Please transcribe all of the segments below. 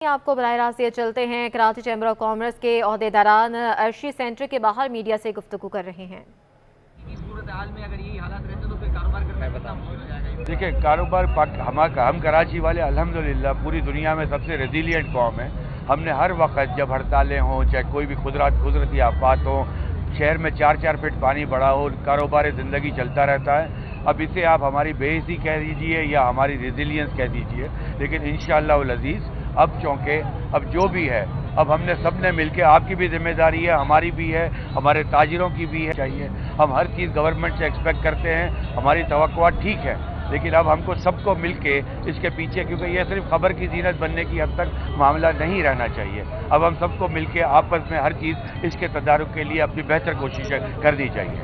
آپ کو براہ راست یہ چلتے ہیں کراچی چیمبر آف کامرس کے عہدیداران عرشی سینٹر کے باہر میڈیا سے گفتگو کر رہے ہیں۔ دیکھیں کاروبار ہم کراچی والے الحمدللہ پوری دنیا میں سب سے ریزیلینٹ قوم ہے۔ ہم نے ہر وقت جب ہڑتالیں ہوں چاہے کوئی بھی قدرتی آفات ہوں، شہر میں 4 فٹ پانی بڑا ہو، کاروبار زندگی چلتا رہتا ہے۔ اب اسے آپ ہماری بے عزتی کہہ دیجئے یا ہماری ریزیلینس کہہ دیجئے، لیکن انشاءاللہ العزیز اب چونکہ اب جو بھی ہے اب ہم نے سب نے مل کے، آپ کی بھی ذمہ داری ہے، ہماری بھی ہے، ہمارے تاجروں کی بھی ہے چاہیے۔ ہم ہر چیز گورنمنٹ سے ایکسپیکٹ کرتے ہیں، ہماری توقعات ٹھیک ہے، لیکن اب ہم کو سب کو مل کے اس کے پیچھے، کیونکہ یہ صرف خبر کی زینت بننے کی حد تک معاملہ نہیں رہنا چاہیے۔ اب ہم سب کو مل کے آپس میں ہر چیز اس کے تدارک کے لیے اپنی بہتر کوششیں کرنی چاہیے۔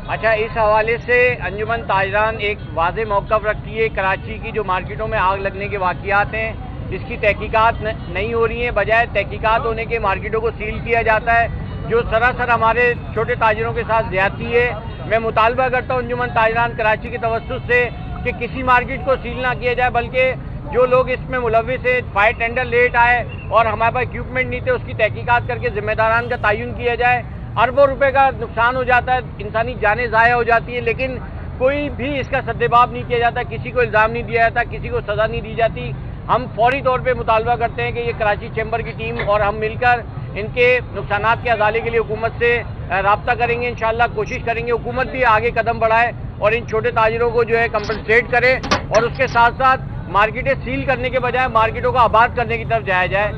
اچھا، اس حوالے سے انجمن تاجران ایک واضح موقف رکھتی ہے، کراچی کی جو مارکیٹوں میں آگ لگنے کے واقعات ہیں اس کی تحقیقات نہیں ہو رہی ہیں، بجائے تحقیقات ہونے کے مارکیٹوں کو سیل کیا جاتا ہے، جو سراسر ہمارے چھوٹے تاجروں کے ساتھ زیادتی ہے۔ میں مطالبہ کرتا ہوں انجمن تاجران کراچی کے توسط سے کہ کسی مارکیٹ کو سیل نہ کیا جائے، بلکہ جو لوگ اس میں ملوث ہیں، فائر ٹینڈر لیٹ آئے اور ہمارے پاس اکوپمنٹ نہیں تھے، اس کی تحقیقات کر کے ذمہ داران کا تعین کیا جائے۔ اربوں روپے کا نقصان ہو جاتا ہے، انسانی جانیں ضائع ہو جاتی ہیں، لیکن کوئی بھی اس کا سدباب نہیں کیا جاتا، کسی کو الزام نہیں دیا جاتا، کسی کو سزا نہیں دی جاتی۔ ہم فوری طور پہ مطالبہ کرتے ہیں کہ یہ کراچی چیمبر کی ٹیم اور ہم مل کر ان کے نقصانات کے ازالے کے لیے حکومت سے رابطہ کریں گے، انشاءاللہ کوشش کریں گے حکومت بھی آگے قدم بڑھائے اور ان چھوٹے تاجروں کو جو ہے کمپنسیٹ کرے، اور اس کے ساتھ ساتھ مارکیٹیں سیل کرنے کے بجائے مارکیٹوں کو آباد کرنے کی طرف جایا جائے۔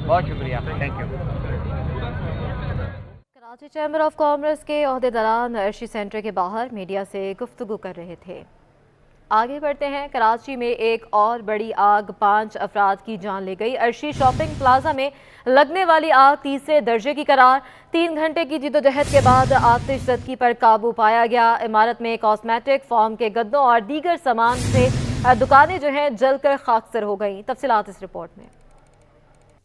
بہت شکریہ، thank you. Karachi chamber of commerce کے عہدیداران عرشی سینٹر کے باہر میڈیا سے گفتگو کر رہے تھے۔ آگے بڑھتے ہیں، کراچی میں ایک اور بڑی آگ 5 افراد کی جان لے گئی۔ عرشی شاپنگ پلازا میں لگنے والی آگ تیسرے درجے کی قرار، 3 گھنٹے کی جدوجہد کے بعد آتش زدگی پر قابو پایا گیا۔ عمارت میں کاسمیٹک، فارم کے گدوں اور دیگر سامان سے دکانیں جو ہیں جل کر خاکستر ہو گئیں۔ تفصیلات اس رپورٹ میں۔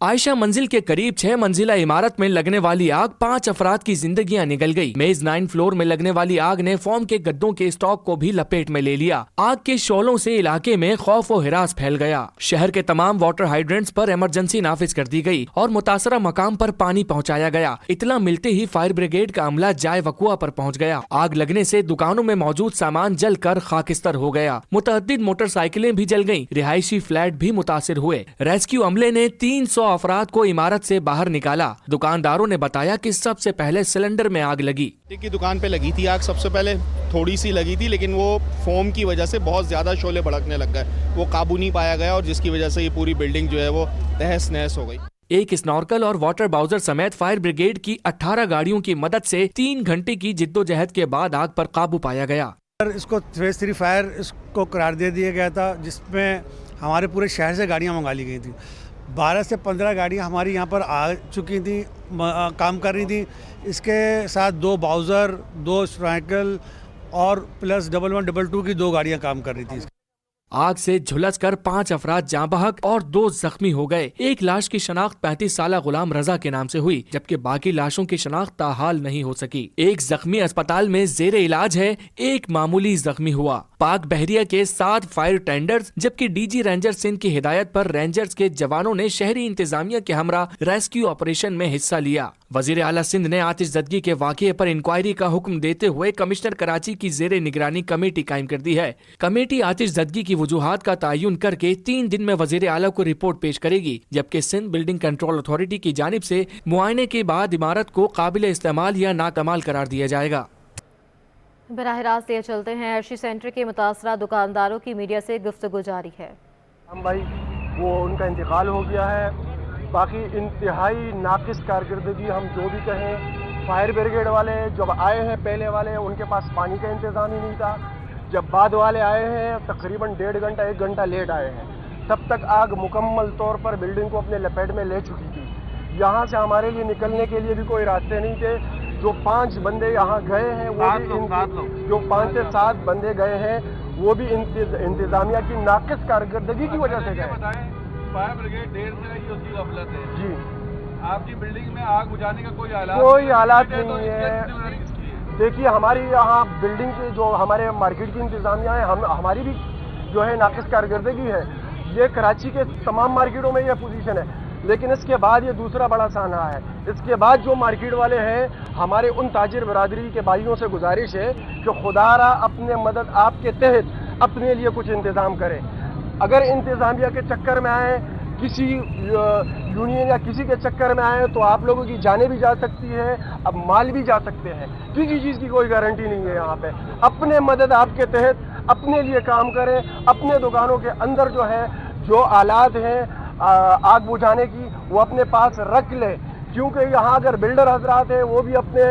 عائشہ منزل کے قریب 6 منزلہ عمارت میں لگنے والی آگ 5 افراد کی زندگیاں نگل گئی۔ میز 9 فلور میں لگنے والی آگ نے فارم کے گدوں کے اسٹاک کو بھی لپیٹ میں لے لیا۔ آگ کے شعلوں سے علاقے میں خوف و ہراس پھیل گیا۔ شہر کے تمام واٹر ہائیڈرنٹس پر ایمرجنسی نافذ کر دی گئی اور متاثرہ مقام پر پانی پہنچایا گیا۔ اطلاع ملتے ہی فائر بریگیڈ کا عملہ جائے وقوع پر پہنچ گیا۔ آگ لگنے سے دکانوں میں موجود سامان جل کر خاکستر ہو گیا۔ متعدد موٹر سائیکلیں بھی جل گئیں، رہائشی فلیٹ بھی متاثر ہوئے۔ ریسکیو عملے نے 300 افراد کو عمارت سے باہر نکالا۔ دکانداروں نے بتایا کہ سب سے پہلے سلنڈر میں آگ لگی۔ کی دکان پہ لگی تھی آگ، سب سے پہلے تھوڑی سی لگی تھی، لیکن وہ فوم کی وجہ سے بہت زیادہ شعلے بھڑکنے لگ گئے، وہ قابو نہیں پایا گیا اور جس کی وجہ سے یہ پوری بلڈنگ جو ہے وہ تہس نہس ہو گئی۔ ایک اسنارکل اور واٹر باؤزر سمیت فائر بریگیڈ کی 18 گاڑیوں کی مدد سے 3 گھنٹے کی جدوجہد کے بعد آگ پر قابو پایا گیا۔ اس کو فیز 3 فائر اس کو قرار دے دیا گیا تھا، جس میں ہمارے پورے شہر سے گاڑیاں منگا لی گئی تھیں۔ 12 سے 15 گاڑیاں ہماری یہاں پر آ چکی تھیں، کام کر رہی تھیں۔ اس کے ساتھ 2 باؤزر، 2 اسٹرائیکل اور پلس 1122 کی 2 گاڑیاں کام کر رہی تھیں۔ آگ سے جھلس کر 5 افراد جاں بحق اور 2 زخمی ہو گئے۔ ایک لاش کی شناخت 35 سالہ غلام رضا کے نام سے ہوئی، جبکہ باقی لاشوں کی شناخت تاحال نہیں ہو سکی۔ ایک زخمی اسپتال میں زیر علاج ہے، ایک معمولی زخمی ہوا۔ پاک بحریہ کے 7 فائر ٹینڈرز جبکہ ڈی جی رینجر سندھ کی ہدایت پر رینجرز کے جوانوں نے شہری انتظامیہ کے ہمراہ ریسکیو آپریشن میں حصہ لیا۔ وزیر اعلیٰ سندھ نے آتش زدگی کے واقعے پر انکوائری کا حکم دیتے ہوئے کمشنر کراچی کی زیر نگرانی کمیٹی قائم کر دی ہے۔ کمیٹی آتش زدگی کی وجوہات کا تعین کر کے 3 دن میں وزیر اعلیٰ کو رپورٹ پیش کرے گی، جبکہ سندھ بلڈنگ کنٹرول اتھارٹی کی جانب سے معائنے کے بعد عمارت کو قابل استعمال یا ناکمال قرار دیا جائے گا۔ براہ راست یہ چلتے ہیں، عرشی سینٹر کے متاثرہ دکانداروں کی میڈیا سے گفتگو جاری ہے۔ ہم بھائی وہ ان کا انتقال ہو گیا ہے، باقی انتہائی ناقص کارکردگی ہم جو بھی کہیں۔ فائر بریگیڈ والے جب آئے ہیں پہلے والے، ان کے پاس پانی کا انتظام ہی نہیں تھا۔ جب بعد والے آئے ہیں تقریباً 1.5 گھنٹہ 1 گھنٹہ لیٹ آئے ہیں، تب تک آگ مکمل طور پر بلڈنگ کو اپنے لپیٹ میں لے چکی تھی۔ یہاں سے ہمارے لیے نکلنے کے لیے بھی کوئی راستے نہیں تھے۔ جو 5 بندے یہاں گئے ہیں، وہ بھی جو 5 سے 7 بندے گئے ہیں، وہ بھی انتظامیہ کی ناقص کارکردگی کی وجہ سے گئے۔ فائر بریگیڈ دیر سے آئی، اس کی غفلت ہے۔ جی، آپ کی بلڈنگ میں آگ بجھانے کا کوئی حالات نہیں ہے۔ دیکھیے ہماری یہاں بلڈنگ کے جو ہمارے مارکیٹ کی انتظامیہ ہے، ہماری بھی جو ہے ناقص کارکردگی ہے۔ ये कराची के तमाम मार्केटों में ये पोजीशन है, लेकिन इसके बाद ये दूसरा बड़ा सान्हा है। इसके बाद जो मार्केट वाले हैं, हमारे उन ताजिर बरादरी के भाइयों से गुजारिश है कि खुदारा अपने मदद आपके तहत अपने लिए कुछ इंतज़ाम करें। अगर इंतज़ामिया के चक्कर में आए, किसी यूनियन या किसी के चक्कर में आए, तो आप लोगों की जानें भी जा सकती है, अब माल भी जा सकते हैं। किसी चीज़ की कोई गारंटी नहीं है यहाँ पे। अपने मदद आपके तहत अपने लिए काम करें, अपने दुकानों के अंदर जो है जो आलात हैं आग बुझाने की वो अपने पास रख लें, क्योंकि यहाँ अगर बिल्डर हजरात हैं वो भी अपने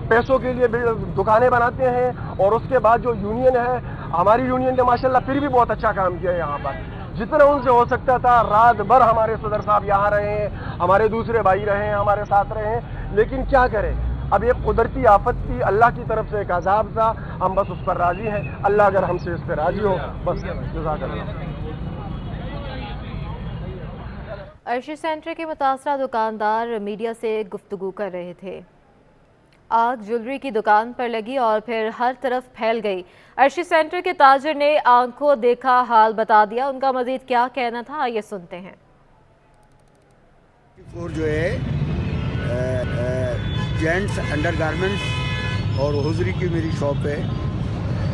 पैसों के लिए दुकानें बनाते हैं, और उसके बाद जो यूनियन है, हमारी यूनियन ने माशाल्लाह फिर भी बहुत अच्छा काम किया है यहाँ पर। जितना उनसे हो सकता था रात भर हमारे सदर साहब यहाँ रहे हैं, हमारे दूसरे भाई रहे हैं, हमारे साथ रहे हैं, लेकिन क्या करें, अब ये कुदरती आफत थी, अल्लाह की तरफ से एक अजाब था, हम बस उस पर राजी हैं। अल्लाह अगर हमसे इस पर राजी हो, बस जज़ाकल्लाह। अर्शी सेंटर के मुतासरा दुकानदार मीडिया से गुफ्तगू कर रहे थे। आग ज्वेलरी की दुकान पर लगी और फिर हर तरफ फैल गई। अर्शी सेंटर के ताजिर ने आंखों देखा हाल बता दिया। उनका मजीद क्या कहना था, ये सुनते हैं। जो है जेंट्स अंडरगारमेंट्स और होजरी की मेरी शॉप है,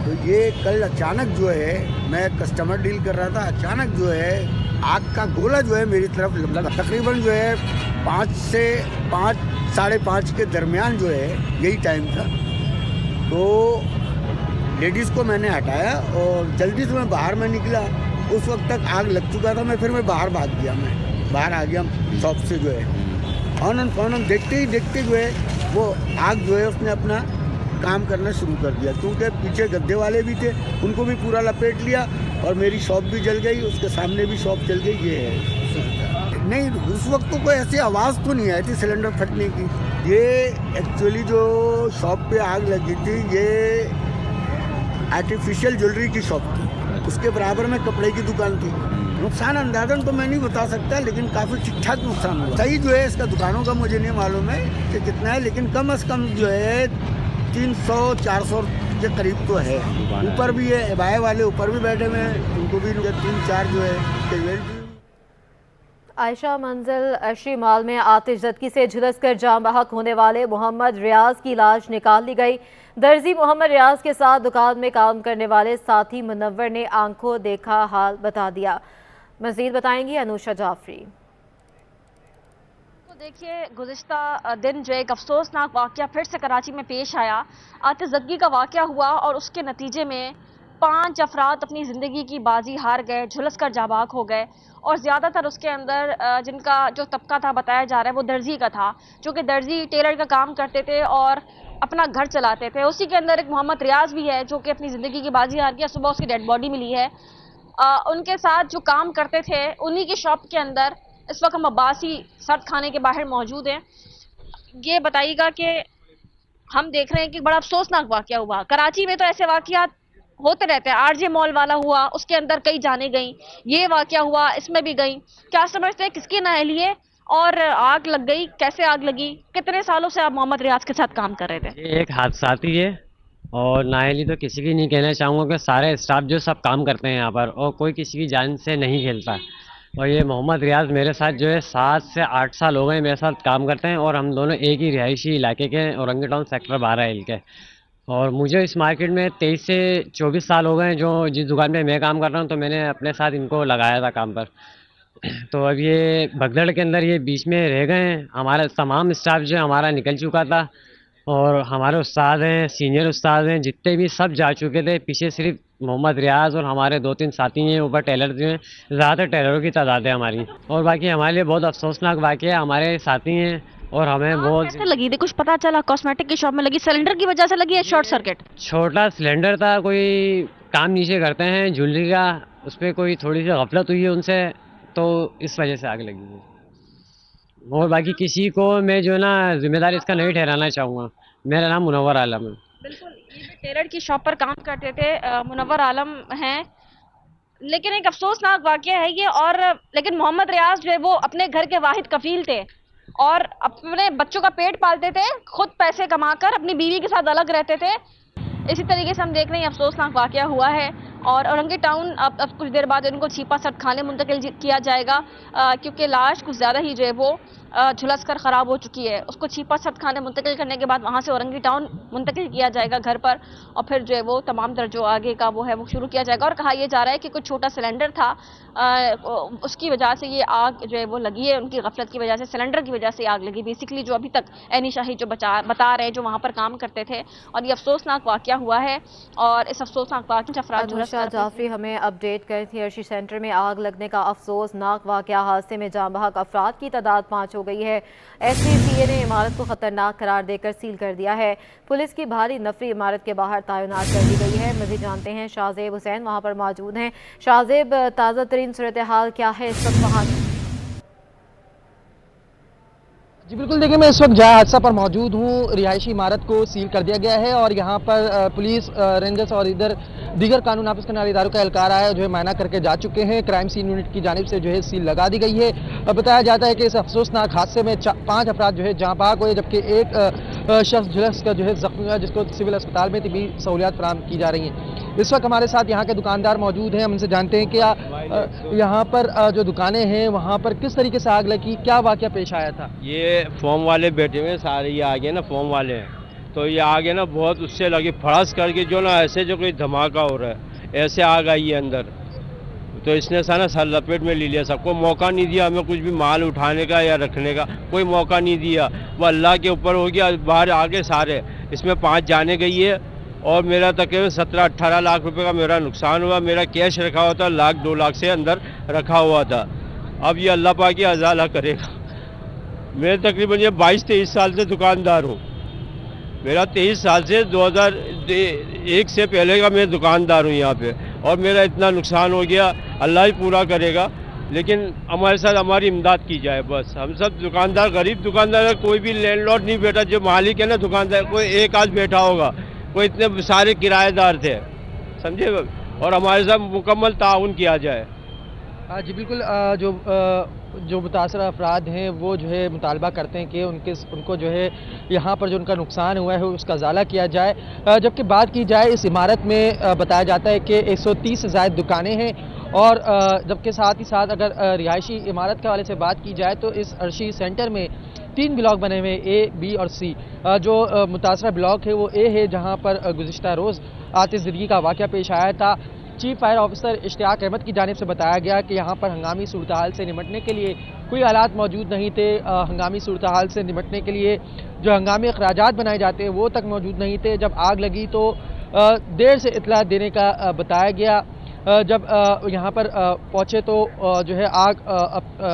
तो ये कल अचानक जो है, मैं कस्टमर डील कर रहा था, अचानक जो है आग का गोला जो है मेरी तरफ लगा। तकरीबन जो है 5 से 5, साढ़े 5 के दरमियान जो है यही टाइम था। तो लेडीज़ को मैंने हटाया और जल्दी से मैं बाहर में निकला। उस वक्त तक आग लग चुका था, मैं बाहर भाग गया, मैं बाहर आ गया शॉप से जो है। ऑन देखते ही जो है वो आग जो है उसने अपना काम करना शुरू कर दिया, क्योंकि पीछे गद्दे वाले भी थे, उनको भी पूरा लपेट लिया और मेरी शॉप भी जल गई, उसके सामने भी शॉप जल गई। ये है नहीं, उस वक्त तो कोई ऐसी आवाज़ तो नहीं आई थी सिलेंडर फटने की। ये एक्चुअली जो शॉप पे आग लगी थी, ये आर्टिफिशियल ज्वेलरी की शॉप थी, उसके बराबर में कपड़े की दुकान थी। नुकसान अंदाजन तो मैं नहीं बता सकता, लेकिन काफ़ी ठीक ठाक नुकसान हुआ। सही जो है इसका दुकानों का मुझे नहीं मालूम है कि कितना है, लेकिन कम से कम जो है 300-400 के करीब तो है। ऊपर भी है, बाय वाले ऊपर भी बैठे हुए हैं, उनको भी 3-4 जो है। आयशा मंजिल अर्शी मॉल में आतिशज़दगी से झुलसकर जान बहक होने वाले मोहम्मद रियाज की लाश निकाल ली गई। दर्जी मोहम्मद रियाज के साथ दुकान में काम करने वाले साथी मुनव्वर ने आंखों देखा हाल बता दिया। मज़ीद बताएंगी अनुषा जाफरी। तो देखिए, गुज़िश्ता दिन जो एक अफसोसनाक वाक़या फिर से कराची में पेश आया। आतिशज़दगी का वाक़या हुआ और उसके नतीजे में 5 अफराद अपनी ज़िंदगी की बाजी हार गए, झुलसकर जाबाक हो गए। और ज़्यादातर उसके अंदर जिनका जो तबका था बताया जा रहा है वो दर्जी का था, जो कि दर्जी टेलर का काम करते थे और अपना घर चलाते थे। उसी के अंदर एक मोहम्मद रियाज भी है जो कि अपनी ज़िंदगी की बाजी हार गया। सुबह उसकी डेड बॉडी मिली है। उनके साथ जो काम करते थे उन्हीं की शॉप के अंदर इस वक्त हम अब्बासी सर्द खाने के बाहर मौजूद हैं। ये बताइएगा कि हम देख रहे हैं कि बड़ा अफसोसनाक वाक़या हुआ। कराची में तो ऐसे वाक़यात होते रहते हैं। आरजे मॉल वाला हुआ, उसके अंदर कई जाने गई, ये वाक़या हुआ, इसमें भी गई। क्या समझते हैं किसकी नाअहली है और आग लग गई, कैसे आग लगी? कितने सालों से आप मोहम्मद रियाज के साथ काम कर रहे थे? ये एक हादसाती है और नाअहली तो किसी की नहीं कहना चाहूँगा कि सारे स्टाफ जो सब काम करते हैं यहाँ पर और कोई किसी की जान से नहीं खेलता। और ये मोहम्मद रियाज मेरे साथ जो है 7 से 8 साल हो गए मेरे साथ काम करते हैं और हम दोनों एक ही रिहायशी इलाके के औरंगी टाउन सेक्टर 12 के। और मुझे इस मार्केट में 23 से 24 साल हो गए जो जिस दुकान पे मैं काम कर रहा हूँ, तो मैंने अपने साथ इनको लगाया था काम पर। तो अब ये भगदड़ के अंदर ये बीच में रह गए हैं। हमारा तमाम स्टाफ जो है हमारा निकल चुका था और हमारे उस्ताद हैं, सीनियर उस्ताद हैं, जितने भी सब जा चुके थे। पीछे सिर्फ मोहम्मद रियाज और हमारे 2-3 साथी हैं, ऊपर टेलर जो हैं, ज़्यादातर टेलरों की तादाद है हमारी। और बाकी हमारे लिए बहुत अफसोसनाक वाक़या है। हमारे साथी हैं और हमें बहुत कैसे लगी थी? कुछ पता चला? कॉस्मेटिक की शॉप में लगी, सिलेंडर की वजह से लगी है शॉर्ट सर्किट? छोटा सिलेंडर था, कोई काम नीचे करते हैं ज्वेलरी का, उस पर कोई थोड़ी सी गफलत हुई है उनसे, तो इस वजह से आग लगी है। और बाकी किसी को मैं जो है ना जिम्मेदार इसका नहीं ठहराना चाहूँगा। मेरा नाम मुनव्वर आलम है। बिल्कुल, ये टेलर की शॉप पर काम करते थे, मुनव्वर आलम हैं। लेकिन एक अफसोसनाक वाक़या है ये। और लेकिन मोहम्मद रियाज जो है वो अपने घर के वाहिद कफील थे और अपने बच्चों का पेट पालते थे, खुद पैसे कमाकर अपनी बीवी के साथ अलग रहते थे। इसी तरीके से हम देख रहे हैं अफसोसनाक वाक़या हुआ है। اور اورنگی ٹاؤن اب کچھ دیر بعد ان کو چھیپا سٹ خانے منتقل کیا جائے گا، کیونکہ لاش کچھ زیادہ ہی جو ہے وہ جھلس کر خراب ہو چکی ہے۔ اس کو چھیپا سٹ خانے منتقل کرنے کے بعد وہاں سے اورنگی ٹاؤن منتقل کیا جائے گا گھر پر، اور پھر جو ہے وہ تمام تر جو آگے کا وہ ہے وہ شروع کیا جائے گا۔ اور کہا یہ جا رہا ہے کہ کچھ چھوٹا سلنڈر تھا، اس کی وجہ سے یہ آگ جو ہے وہ لگی ہے، ان کی غفلت کی وجہ سے، سلنڈر کی وجہ سے آگ لگی۔ بیسیکلی جو ابھی تک عینی شاہی جو بتا رہے ہیں جو وہاں پر کام کرتے تھے، اور یہ افسوسناک واقعہ ہوا ہے، اور اس افسوسناک واقعہ افراد انوشا جعفری ہمیں اپڈیٹ کر تھی۔ عرشی سینٹر میں آگ لگنے کا افسوسناک واقعہ، حادثے میں جاں بحق افراد کی تعداد 5 ہو گئی ہے۔ ایس پی سی اے نے عمارت کو خطرناک قرار دے کر سیل کر دیا ہے۔ پولیس کی بھاری نفری عمارت کے باہر تعینات کر دی گئی ہے۔ مزید جانتے ہیں شاہ زیب حسین وہاں پر موجود ہیں۔ شاہ زیب، تازہ ترین صورتحال کیا ہے اس وقت وہاں کی؟ جی بالکل، دیکھیں میں اس وقت جائے حادثہ پر موجود ہوں۔ رہائشی عمارت کو سیل کر دیا گیا ہے اور یہاں پر پولیس، رینجرز اور ادھر دیگر قانون نافذ کرنے والے اداروں کا اہلکار آیا جو ہے معائنہ کر کے جا چکے ہیں۔ کرائم سین یونٹ کی جانب سے جو ہے سیل لگا دی گئی ہے۔ بتایا جاتا ہے کہ اس افسوسناک حادثے میں 5 افراد جو ہے جاں بحق ہوئے، جبکہ ایک شخص جھلس کا جو ہے زخمی ہوا، جس کو سول اسپتال میں طبی سہولیات فراہم کی جا رہی ہیں۔ اس وقت ہمارے ساتھ یہاں کے دکاندار موجود ہیں، ہم ان سے جانتے ہیں کہ یہاں پر جو دکانیں ہیں وہاں پر کس طریقے سے آگ لگی، کیا واقعہ پیش آیا تھا؟ یہ فوم والے بیٹھے ہوئے سارے، یہ آگے نا فوم والے ہیں، تو یہ آگے نا بہت اس سے لگی پھڑس کر کے جو نا ایسے جو کوئی دھماکہ ہو رہا ہے، ایسے آگ آئی ہے اندر، تو اس نے سا نا سر لپیٹ میں لے لیا، سب کو موقع نہیں دیا ہمیں کچھ بھی مال اٹھانے کا یا رکھنے کا، کوئی موقع نہیں دیا، وہ اللہ کے اوپر ہو گیا۔ باہر آگے سارے، اس میں 5 جانے گئی ہے، اور میرا تقریباً 17-18 لاکھ روپے کا میرا نقصان ہوا۔ میرا کیش رکھا ہوا تھا 1-2 لاکھ سے اندر رکھا ہوا تھا۔ اب یہ اللہ پاک کی ازالہ کرے گا۔ میں تقریباً یہ 22-23 سال سے دکاندار ہوں، میرا 23 سال سے 2001 سے پہلے کا میں دکاندار ہوں یہاں پہ، اور میرا اتنا نقصان ہو گیا، اللہ ہی پورا کرے گا، لیکن ہمارے ساتھ ہماری امداد کی جائے بس۔ ہم سب دکاندار، غریب دکاندار، کوئی بھی لینڈ لارڈ نہیں بیٹھا، جو مالک ہے نا دکاندار، کوئی ایک آدھ بیٹھا ہوگا، کوئی اتنے سارے کرایہ دار تھے، سمجھے، اور ہمارے ساتھ مکمل تعاون کیا جائے۔ جی بالکل، جو متاثرہ افراد ہیں وہ جو ہے مطالبہ کرتے ہیں کہ ان کو جو ہے یہاں پر جو ان کا نقصان ہوا ہے اس کا ازالہ کیا جائے۔ جبکہ بات کی جائے اس عمارت میں بتایا جاتا ہے کہ 130 سے زائد دکانیں ہیں، اور جبکہ ساتھ ہی ساتھ اگر رہائشی عمارت کے حوالے سے بات کی جائے تو اس عرشی سینٹر میں 3 بلاک بنے ہوئے، اے، بی اور سی۔ جو متاثرہ بلاک ہے وہ اے ہے، جہاں پر گزشتہ روز آتش زدگی کا واقعہ پیش آیا تھا۔ چیف فائر آفیسر اشتیاق احمد کی جانب سے بتایا گیا کہ یہاں پر ہنگامی صورتحال سے نمٹنے کے لیے کوئی آلات موجود نہیں تھے۔ ہنگامی صورتحال سے نمٹنے کے لیے جو ہنگامی اخراجات بنائے جاتے ہیں وہ تک موجود نہیں تھے۔ جب آگ لگی تو دیر سے اطلاع دینے کا بتایا گیا۔ جب یہاں پر پہنچے تو جو ہے آگ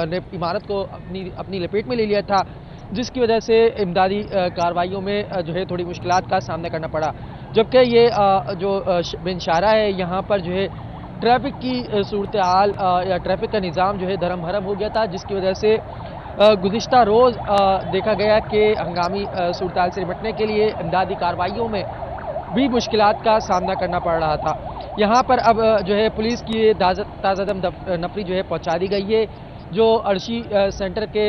نے عمارت کو اپنی لپیٹ میں لے لیا تھا، جس کی وجہ سے امدادی کارروائیوں میں جو ہے تھوڑی مشکلات کا سامنا کرنا پڑا۔ جبکہ یہ جو بن شارہ ہے، یہاں پر جو ہے ٹریفک کی صورتحال یا ٹریفک کا نظام جو ہے دھرم بھرم ہو گیا تھا، جس کی وجہ سے گزشتہ روز دیکھا گیا کہ ہنگامی صورتحال سے نمٹنے کے لیے امدادی کارروائیوں میں بھی مشکلات کا سامنا کرنا پڑ رہا تھا۔ یہاں پر اب جو ہے پولیس کی تازہ دم نفری جو ہے پہنچا دی گئی ہے۔ جو عرشی سینٹر کے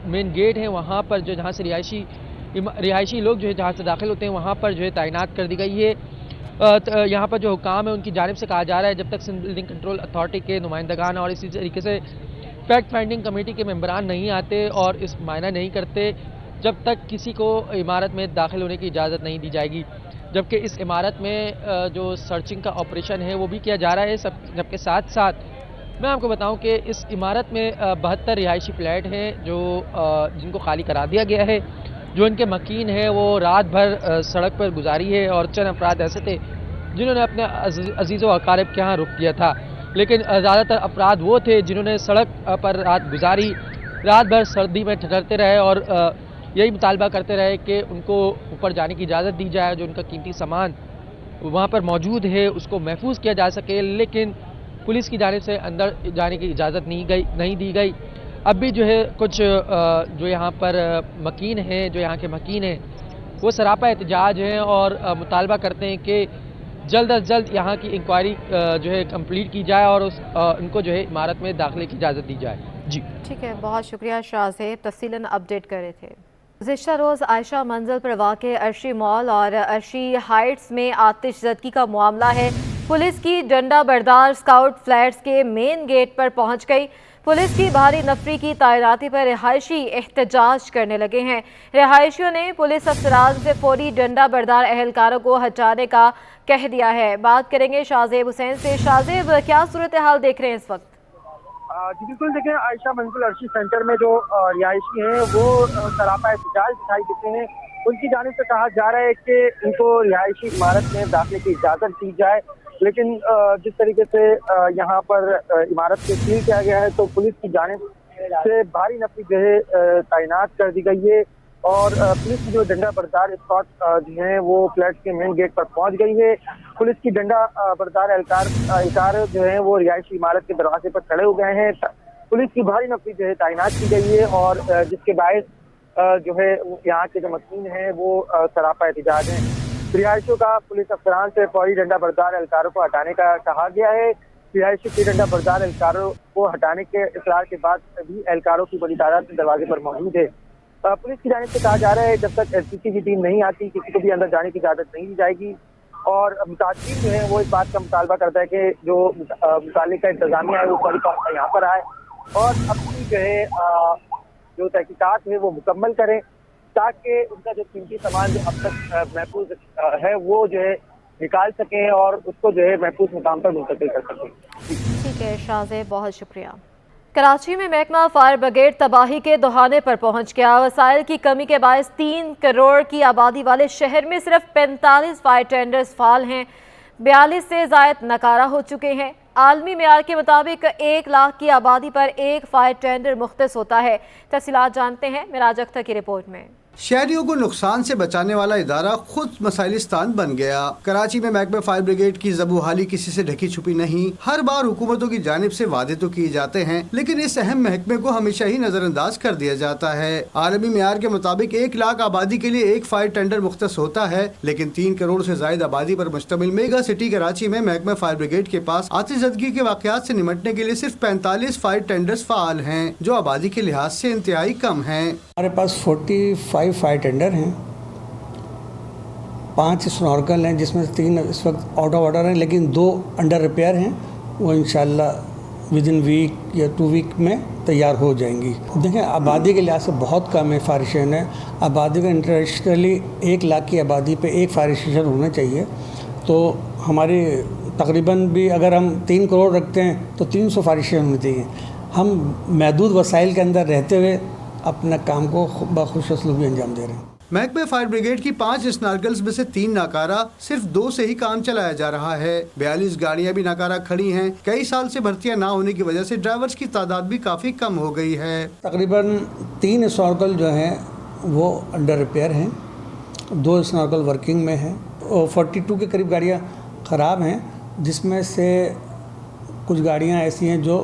مین گیٹ ہیں وہاں پر جو جہاں سے رہائشی لوگ جو ہے جہاں سے داخل ہوتے ہیں وہاں پر جو ہے تعینات کر دی گئی ہے۔ یہاں پر جو حکام ہے ان کی جانب سے کہا جا رہا ہے جب تک سندھ بلڈنگ کنٹرول اتھارٹی کے نمائندگان اور اسی طریقے سے فیکٹ فائنڈنگ کمیٹی کے ممبران نہیں آتے اور اس معائنہ نہیں کرتے، جب تک کسی کو عمارت میں داخل ہونے کی اجازت نہیں دی جائے گی۔ جبکہ اس عمارت میں جو سرچنگ کا آپریشن ہے وہ بھی کیا جا رہا ہے، جبکہ ساتھ ساتھ میں آپ کو بتاؤں کہ اس عمارت میں 72 رہائشی فلیٹ ہیں جن کو خالی کرا دیا گیا ہے۔ جو ان کے مکین ہیں وہ رات بھر سڑک پر گزاری ہے، اور چند افراد ایسے تھے جنہوں نے اپنے عزیز و اقارب کے ہاں رخ کیا تھا، لیکن زیادہ تر افراد وہ تھے جنہوں نے سڑک پر رات گزاری، رات بھر سردی میں ٹھہرتے رہے اور یہی مطالبہ کرتے رہے کہ ان کو اوپر جانے کی اجازت دی جائے، جو ان کا قیمتی سامان وہاں پر موجود ہے اس کو محفوظ کیا جا سکے، لیکن پولیس کی جانب سے اندر جانے کی اجازت نہیں دی گئی۔ اب بھی جو ہے کچھ جو یہاں پر مکین ہیں، جو یہاں کے مکین ہیں وہ سراپا احتجاج ہیں اور مطالبہ کرتے ہیں کہ جلد از جلد یہاں کی انکوائری جو ہے کمپلیٹ کی جائے اور ان کو جو ہے عمارت میں داخلے کی اجازت دی جائے۔ جی ٹھیک ہے، بہت شکریہ شاہ زیب، تفصیلاً اپڈیٹ کر رہے تھے۔ گزشتہ روز عائشہ منزل پر واقع عرشی مال اور عرشی ہائٹس میں آتش زدگی کا معاملہ ہے۔ पुलिस की डंडा बरदार स्काउट फ्लैट्स के मेन गेट पर पहुंच गई। पुलिस की भारी नफरी की तैनाती पर रिहायशी एहतजाज करने लगे हैं। रिहायशियों ने पुलिस अफसरान से फौरी डंडा बरदार एहलकारों को हटाने का कह दिया है। बात करेंगे शाहजेब हुसैन से। शाहजेब, क्या सूरत हाल देख रहे हैं इस वक्त? जी बिल्कुल, देखें आयशा मंजिल अर्शी सेंटर में जो रिहायशी हैं वो सरापा एहतजाज दिखाई देते हैं। उनकी जानिब से कहा जा रहा है कि इनको रिहायशी इमारत में दाखिले की इजाज़त दी जाए, लेकिन जिस तरीके से यहाँ पर इमारत को सील किया गया है तो पुलिस की जानिब से भारी नफरी जो है तैनात कर दी गई है और पुलिस की जो डंडा बरदार स्क्वाड जो है वो फ्लैट के मेन गेट पर पहुंच गई है। पुलिस की डंडा बरदार एहलकार जो है वो रिहायशी इमारत के दरवाजे पर खड़े हो गए हैं। पुलिस की भारी नफरी जो है तैनात की गई है और जिसके बायस जो है यहाँ के जो मकीन हैं वो सरापा एहतजाज हैं। रिहायशियों का पुलिस अफसरान से फौरी डंडा बरदार एहलकारों को हटाने का कहा गया है। रिहायशी की डंडा बरदार एहलकारों को हटाने के इसरार के बाद भी एहलकारों की बड़ी तादाद में दरवाजे पर मौजूद है। पुलिस की जानिब से कहा जा रहा है जब तक एसपीसी की टीम नहीं आती किसी को भी अंदर जाने की इजाज़त नहीं दी जाएगी और मुतासिर जो है वो इस बात का मुतालबा करता है कि जो मुताल्लिका इंतजामिया है वो फौरी तौर पर यहाँ पर आए और अपनी जो है जो तहकीकात है वो मुकम्मल करें ताकि उनका जो कीमती सामान जो अब तक महफूज है वो जो है निकाल सकें और उसको जो है महफूज मुकाम पर मुंतकिल कर सकें। ठीक है शाहजेब, बहुत शुक्रिया। कराची में महकमा फायर ब्रिगेड तबाही के दहाने पर पहुंच गया। वसाइल की कमी के बायस 3 करोड़ की आबादी वाले शहर में सिर्फ 45 फायर टेंडर्स फाल हैं। 42 से ज़ायद नकारा हो चुके हैं। आलमी मेयार के मुताबिक 1 लाख की आबादी पर एक फायर टेंडर मुख्तस होता है। तफसीलात जानते हैं मिराज अख्तर की रिपोर्ट में। शहरियों को नुकसान से बचाने वाला इदारा खुद मसाइलिस्तान बन गया। कराची में महकमा फायर ब्रिगेड की ज़बूहाली किसी से ढकी छुपी नहीं। हर बार हुकूमतों की जानिब से वादे तो किए जाते हैं लेकिन इस अहम महकमे को हमेशा ही नजरअंदाज कर दिया जाता है। आलमी मेयार के मुताबिक 1 लाख आबादी के लिए एक फायर टेंडर मुख्तस होता है लेकिन 3 करोड़ से ज्यादा आबादी पर मुश्तमिल मेगा सिटी कराची में महकमा फायर ब्रिगेड के पास आतिशज़दगी के वाक़यात से निमटने के लिए सिर्फ 45 फायर टेंडर्स फाल हैं जो आबादी के लिहाज से इंतहाई कम है। हमारे पास 45 फायर टेंडर हैं, 5 स्नॉर्कल हैं जिसमें से 3 इस वक्त आउट ऑफ ऑर्डर हैं लेकिन 2 अंडर रिपेयर हैं। वो इंशाल्लाह विद इन वीक या 2 वीक में तैयार हो जाएंगी। देखें आबादी के लिहाज से बहुत कम है फायर स्टेशन है। आबादी का इंटरनेशनली 1 लाख की आबादी पे एक फायर स्टेशन होना चाहिए। तो हमारी तकरीबन भी अगर हम 3 करोड़ रखते हैं तो 300 फायर स्टेशन होने चाहिए। हम महदूद वसाइल के अंदर रहते हुए अपना काम को बखुश असलूबी अंजाम दे रहे हैं। महकमे फायर ब्रिगेड की 5 स्नार्कल्स में से 3 नाकारा, सिर्फ 2 से ही काम चलाया जा रहा है। 42 गाड़ियां भी नाकारा खड़ी हैं। कई साल से भर्तियां ना होने की वजह से ड्राइवर्स की तादाद भी काफ़ी कम हो गई है। तकरीबन 3 स्नॉर्कल जो हैं वो अंडर रिपेयर हैं, 2 स्नॉर्कल वर्किंग में हैं और 42 के करीब गाड़ियाँ ख़राब हैं जिसमें से कुछ गाड़ियाँ ऐसी हैं जो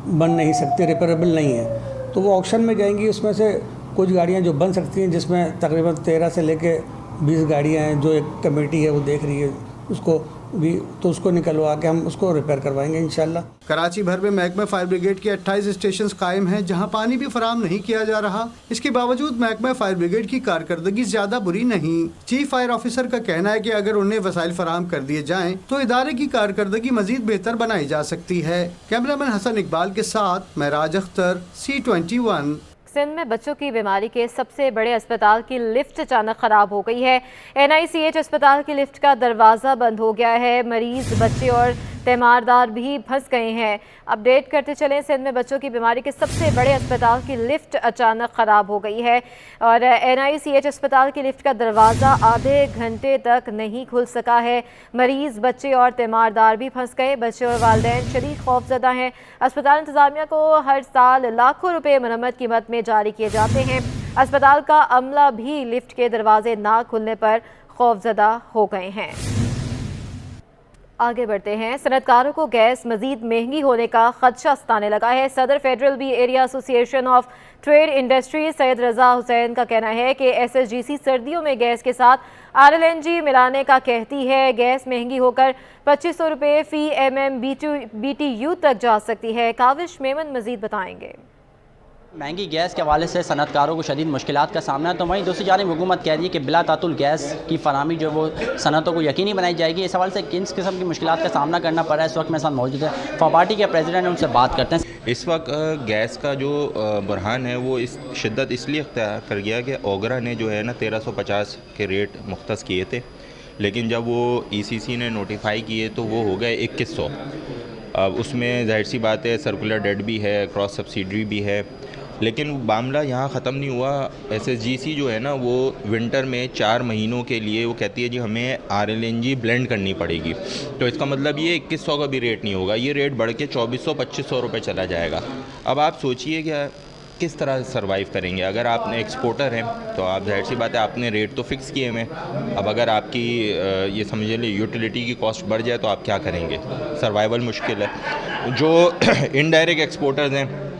बन नहीं सकती, रिपेयरेबल नहीं है तो वो ऑक्शन में जाएंगी। उसमें से कुछ गाड़ियां जो बन सकती हैं जिसमें तकरीबन 13 से लेके 20 गाड़ियां हैं जो एक कमेटी है वो देख रही है उसको भी, तो उसको निकलवा के हम उसको रिपेयर करवाएंगे इंशाल्लाह। कराची भर में महकमा फायर ब्रिगेड के 28 स्टेशन कायम हैं जहां पानी भी फराहम नहीं किया जा रहा। इसके बावजूद महकमा फायर ब्रिगेड की कारकर्दगी ज्यादा बुरी नहीं। चीफ फायर ऑफिसर का कहना है कि अगर उन्हें वसाइल फराहम कर दिए जाएं तो इदारे की कारकर्दगी मजीद बेहतर बनाई जा सकती है। कैमरामैन हसन इकबाल के साथ मिराज अख्तर, C21। सिंध में बच्चों की बीमारी के सबसे बड़े अस्पताल की लिफ्ट अचानक खराब हो गई है। NICH अस्पताल की लिफ्ट का दरवाज़ा बंद हो गया है। मरीज, बच्चे और तीमारदार भी फंस गए हैं। अपडेट करते चलें, सिंध में बच्चों की बीमारी के सबसे बड़े अस्पताल की लिफ्ट अचानक ख़राब हो गई है और NICH अस्पताल की लिफ्ट का दरवाज़ा आधे घंटे तक नहीं खुल सका है। मरीज़, बच्चे और तीमारदार भी फंस गए। बच्चे और वालिदैन शदीद खौफजदा हैं। अस्पताल इंतज़ामिया को हर साल लाखों रुपये मरम्मत कीमत में जारी किए जाते हैं। अस्पताल का अमला भी लिफ्ट के दरवाजे ना खुलने पर खौफजदा हो गए हैं। आगे बढ़ते हैं। सनतकारों को गैस मजीद महंगी होने का खदशा सताने लगा है। सदर Federal B Area Association of Trade Industry Syed Raza Hussain का कहना है कि SSGC सर्दियों में गैस के साथ RLNG मिलाने का कहती है। गैस महंगी होकर 2500 रुपये फी MM BTU तक जा सकती है। काविश मेमन मजीद बताएंगे। महंगी गैस के हवाले से सनतकारों को शदीद मुश्किलात का सामना है, तो वहीं दूसरी जानिब हुकूमत कह रही है कि बिला तातुल गैस की फराहमी जो वो सनतों को यकीनी बनाई जाएगी। इस हवाले से किस किस्म की मुश्किलात का सामना करना पड़ रहा है, इस वक्त मेरे साथ मौजूद है पार्टी के प्रेसिडेंट, उनसे बात करते हैं। इस वक्त गैस का जो बुरहान है वो इस शिद्दत इसलिए अख्तियार कर गया कि ओगरा ने जो है ना 1350 के रेट मुख्तस किए थे, लेकिन जब वो ECC ने नोटिफाई किए तो वो हो गए 2100। अब उसमें जाहिर सी बात है सर्कुलर डेट भी है, क्रॉस सब्सिडरी भी है, लेकिन मामला यहाँ ख़त्म नहीं हुआ। SSGC जो है ना वो विंटर में 4 महीनों के लिए वो कहती है जी हमें RLNG ब्लेंड करनी पड़ेगी, तो इसका मतलब ये 2100 का भी रेट नहीं होगा, ये रेट बढ़ के 2400-2500 रुपये चला जाएगा। अब आप सोचिए क्या किस तरह सर्वाइव करेंगे। अगर आपने एक्सपोर्टर हैं तो आप जाहिर सी बात है आपने रेट तो फिक्स किए हुए, अब अगर आपकी ये समझ लीजिए यूटिलिटी की कॉस्ट बढ़ जाए तो आप क्या करेंगे, सर्वाइवल मुश्किल है। जो इनडायरेक्ट एक्सपोर्टर्स हैं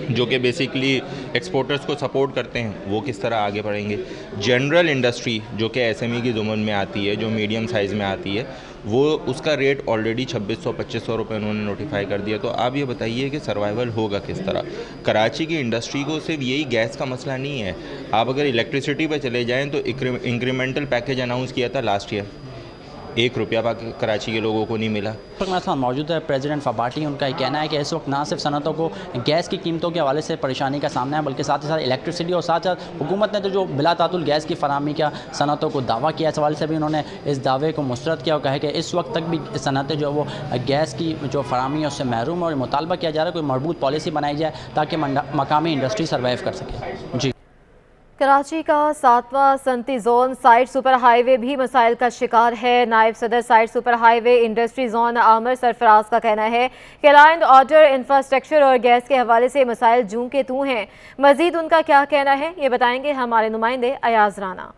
जो कि बेसिकली एक्सपोर्टर्स को सपोर्ट करते हैं वो किस तरह आगे बढ़ेंगे। जनरल इंडस्ट्री जो कि SME की ज़ुमन में आती है, जो मीडियम साइज़ में आती है, वो उसका रेट ऑलरेडी 2600-2500 रुपये उन्होंने नोटिफाई कर दिया। तो आप ये बताइए कि सर्वाइवल होगा किस तरह। कराची की इंडस्ट्री को सिर्फ यही गैस का मसला नहीं है, आप अगर इलेक्ट्रिसिटी पर चले जाएँ तो इंक्रीमेंटल पैकेज अनाउंस किया था लास्ट ईयर, 1 रुपया कराची के लोगों को नहीं मिला। तो मेरे साथ मौजूद है प्रेसिडेंट फॉर पार्टी, उनका ये कहना है कि इस वक्त ना सिर्फ सनतों को गैस की कीमतों के हवाले से परेशानी का सामना है, बल्कि साथ ही साथ इलेक्ट्रिसिटी और साथ साथ हुकूमत ने तो जो बिला तातुल गैस की फराहमी का सनतों को दावा किया, इस हवाले से भी उन्होंने इस दावे को मुस्तरद किया और कहा कि इस वक्त तक भी सनतें जो वो गैस की जो फराहमी है उससे महरूम है और मुतालबा किया जा रहा है कोई मरबूत पॉलिसी बनाई जाए ताकि मकामी इंडस्ट्री सर्वाइव कर सके। जी, कराची का 7वां सनती जोन साइड सुपर हाईवे भी मसाइल का शिकार है। नायब सदर side super highway industry zone Aamir Sarfaraz का कहना है कि लैंड ऑर्डर, इंफ्रास्ट्रक्चर और गैस के हवाले से मसाइल जूं के तू हैं। मजीद उनका क्या कहना है ये बताएंगे हमारे नुमाइंदे अयाज राना।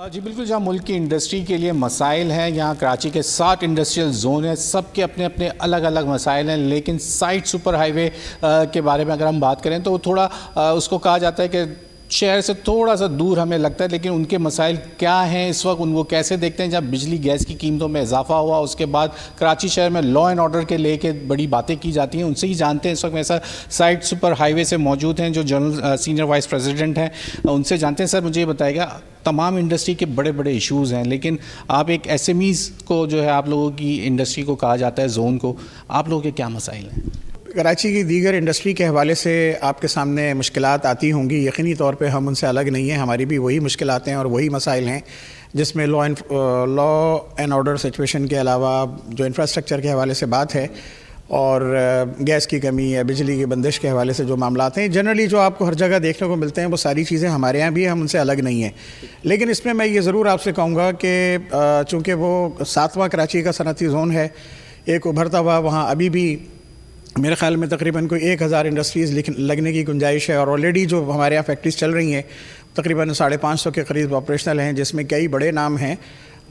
जी बिल्कुल, जहाँ मुल्क की इंडस्ट्री के लिए मसाइल हैं, यहाँ कराची के 7 इंडस्ट्रियल जोन हैं, सबके अपने अपने अलग अलग मसाइल हैं, लेकिन साइड सुपर हाईवे के बारे में अगर हम बात करें तो थोड़ा उसको कहा जाता है कि शहर से थोड़ा सा दूर हमें लगता है, लेकिन उनके मसाइल क्या हैं इस वक्त उनको कैसे देखते हैं। जब बिजली गैस की कीमतों में इजाफा हुआ उसके बाद कराची शहर में लॉ एंड ऑर्डर के लेके बड़ी बातें की जाती हैं, उनसे ही जानते हैं। इस वक्त मेरे साथ साइड सुपर हाईवे से मौजूद हैं जो जनरल सीनियर वाइस प्रेसिडेंट हैं, उनसे जानते हैं। सर मुझे ये बताएगा, तमाम इंडस्ट्री के बड़े बड़े इशूज़ हैं, लेकिन आप एक SMEs को जो है आप लोगों की इंडस्ट्री को कहा जाता है जोन को, आप लोगों के क्या मसाइल हैं? कराची की दीगर इंडस्ट्री के हवाले से आपके सामने मुश्किलात आती होंगी, यकीनी तौर पे हम उनसे अलग नहीं हैं, हमारी भी वही मुश्किलात हैं और वही मसाइल हैं, जिसमें लॉ एंड ऑर्डर सिचुएशन के अलावा जो इंफ्रास्ट्रक्चर के हवाले से बात है और गैस की कमी या बिजली की बंदिश के हवाले से जो मामलात हैं, जनरली जो आपको हर जगह देखने को मिलते हैं वो सारी चीज़ें हमारे यहाँ भी हम उनसे अलग नहीं हैं। लेकिन इसमें मैं ये ज़रूर आपसे कहूँगा कि चूँकि वो 7वां कराची का सनती जोन है, एक उभरता हुआ, वहाँ अभी भी मेरे ख्याल में तकरीबन कोई 1000 इंडस्ट्रीज़ लगने की गुंजाइश है और ऑलरेडी जो हमारे यहाँ फैक्ट्रीज़ चल रही हैं तकरीबन 550 के करीब ऑपरेशनल हैं, जिसमें कई बड़े नाम हैं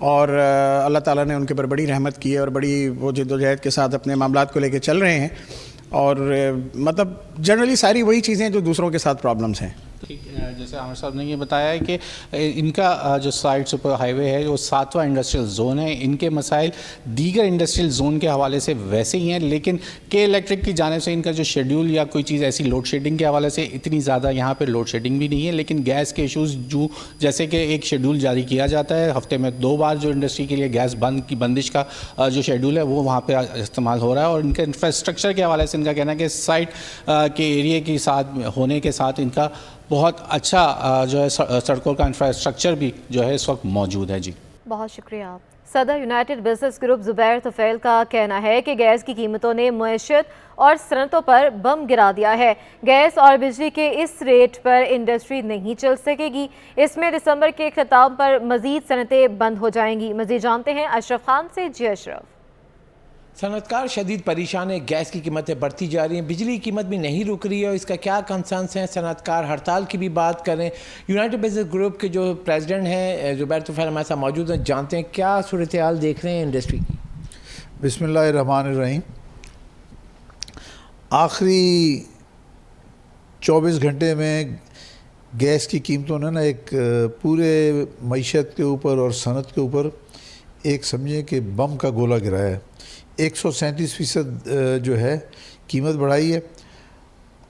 और अल्लाह ताला ने उनके ऊपर बड़ी रहमत की है और बड़ी वो जद्दोजहद के साथ अपने मामलात को लेकर चल रहे हैं और मतलब जनरली सारी वही चीज़ें जो दूसरों के साथ प्रॉब्लम्स हैं। ठीक, जैसे आमिर साहब ने ये बताया है कि इनका जो साइड सुपर हाईवे है जो 7वां इंडस्ट्रियल जोन है, इनके मसाइल दीगर इंडस्ट्रियल जोन के हवाले से वैसे ही हैं, लेकिन के इलेक्ट्रिक की जानिब से इनका जो शेड्यूल या कोई चीज़ ऐसी लोड शेडिंग के हवाले से इतनी ज़्यादा यहाँ पे लोड शेडिंग भी नहीं है, लेकिन गैस के इशूज़ जो जैसे कि एक शेड्यूल जारी किया जाता है, हफ्ते में 2 बार जो इंडस्ट्री के लिए गैस बंदिश का जो शेड्यूल है वो वहाँ पर इस्तेमाल हो रहा है। और इनके इंफ्रास्ट्रक्चर के हवाले से इनका कहना है कि साइट के एरिए के साथ होने के साथ इनका बहुत अच्छा जो है सड़कों का इंफ्रास्ट्रक्चर भी जो है इस वक्त मौजूद है। जी बहुत शुक्रिया। सदर United business group Zubair Tufail का कहना है कि गैस की कीमतों ने मईशत और सनतों पर बम गिरा दिया है। गैस और बिजली के इस रेट पर इंडस्ट्री नहीं चल सकेगी। इसमें दिसंबर के खिताब पर मजीद सनतें बंद हो जाएंगी। मजीद जानते हैं अशरफ खान से। जी अशरफ। सनतकार शदीद परेशान है, गैस की कीमतें बढ़ती जा रही हैं, बिजली की कीमत भी नहीं रुक रही है और इसका क्या कंसर्न्स हैं। सनतकार हड़ताल की भी बात करें। यूनाइटेड बिजनेस ग्रुप के जो प्रेसिडेंट हैं जुबैर तुफैल हमारे साथ मौजूद हैं, जानते हैं क्या सूरत हाल देख रहे हैं इंडस्ट्री की। बिस्मिल्लाहिर्रहमानिर्रहीम। आखिरी 24 घंटे में गैस की कीमतों ने ना एक पूरे मईशत के ऊपर और सनत के ऊपर एक समझें कि बम का गोला गिराया है। 137% जो है कीमत बढ़ाई है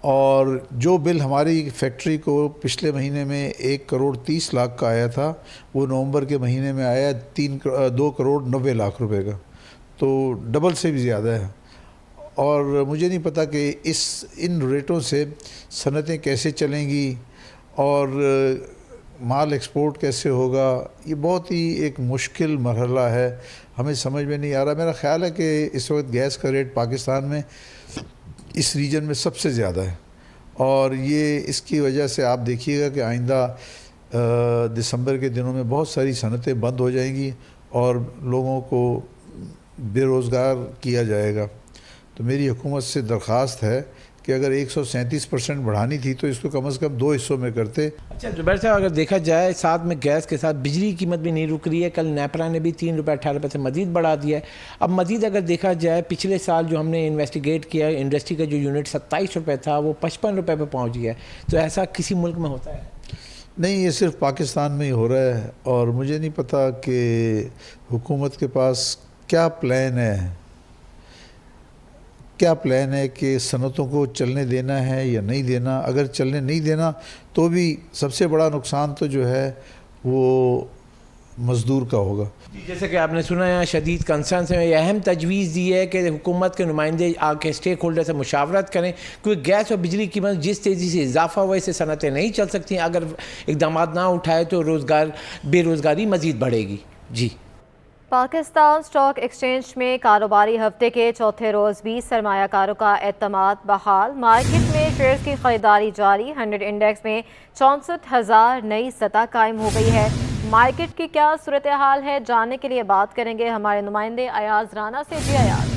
اور جو بل ہماری فیکٹری کو پچھلے مہینے میں 1,30,00,000 کا آیا تھا وہ نومبر کے مہینے میں آیا 2,90,00,000 روپے کا، تو ڈبل سے بھی زیادہ ہے۔ اور مجھے نہیں پتہ کہ ان ریٹوں سے صنعتیں کیسے چلیں گی اور مال ایکسپورٹ کیسے ہوگا، یہ بہت ہی ایک مشکل مرحلہ ہے، ہمیں سمجھ میں نہیں آ رہا۔ میرا خیال ہے کہ اس وقت گیس کا ریٹ پاکستان میں اس ریجن میں سب سے زیادہ ہے، اور یہ اس کی وجہ سے آپ دیکھیے گا کہ آئندہ دسمبر کے دنوں میں بہت ساری صنعتیں بند ہو جائیں گی اور لوگوں کو بے روزگار کیا جائے گا۔ تو میری حکومت سے درخواست ہے کہ اگر 137% بڑھانی تھی تو اس کو کم از کم 2 حصوں میں کرتے۔ اچھا زبیر صاحب، اگر دیکھا جائے ساتھ میں گیس کے ساتھ بجلی کی قیمت بھی نہیں رک رہی ہے، کل نیپرا نے بھی 3 روپے 18 روپے سے مزید بڑھا دیا ہے۔ اب مزید اگر دیکھا جائے پچھلے سال جو ہم نے انویسٹیگیٹ کیا انڈسٹری کا جو یونٹ 27 روپے تھا وہ 55 روپے پہ پہنچ گیا ہے، تو ایسا کسی ملک میں ہوتا ہے؟ نہیں، یہ صرف پاکستان میں ہی ہو رہا ہے، اور مجھے نہیں پتہ کہ حکومت کے پاس کیا پلان ہے کہ صنعتوں کو چلنے دینا ہے یا نہیں دینا۔ اگر چلنے نہیں دینا تو بھی سب سے بڑا نقصان تو جو ہے وہ مزدور کا ہوگا۔ جیسے کہ آپ نے سنا ہے شدید کنسرن سے یہ اہم تجویز دی ہے کہ حکومت کے نمائندے آ کے اسٹیک ہولڈر سے مشاورت کریں، کیونکہ گیس اور بجلی کی قیمت جس تیزی سے اضافہ ہوا اس سے صنعتیں نہیں چل سکتی، اگر اقدامات نہ اٹھائے تو بے روزگاری مزید بڑھے گی۔ جی، پاکستان اسٹاک ایکسچینج میں کاروباری ہفتے کے چوتھے روز بھی سرمایہ کاروں کا اعتماد بحال، مارکیٹ میں شیئرز کی خریداری جاری، 100 انڈیکس میں 64,000 نئی سطح قائم ہو گئی ہے۔ مارکیٹ کی کیا صورتحال ہے جاننے کے لیے بات کریں گے ہمارے نمائندے ایاز رانا سے۔ جی ایاز۔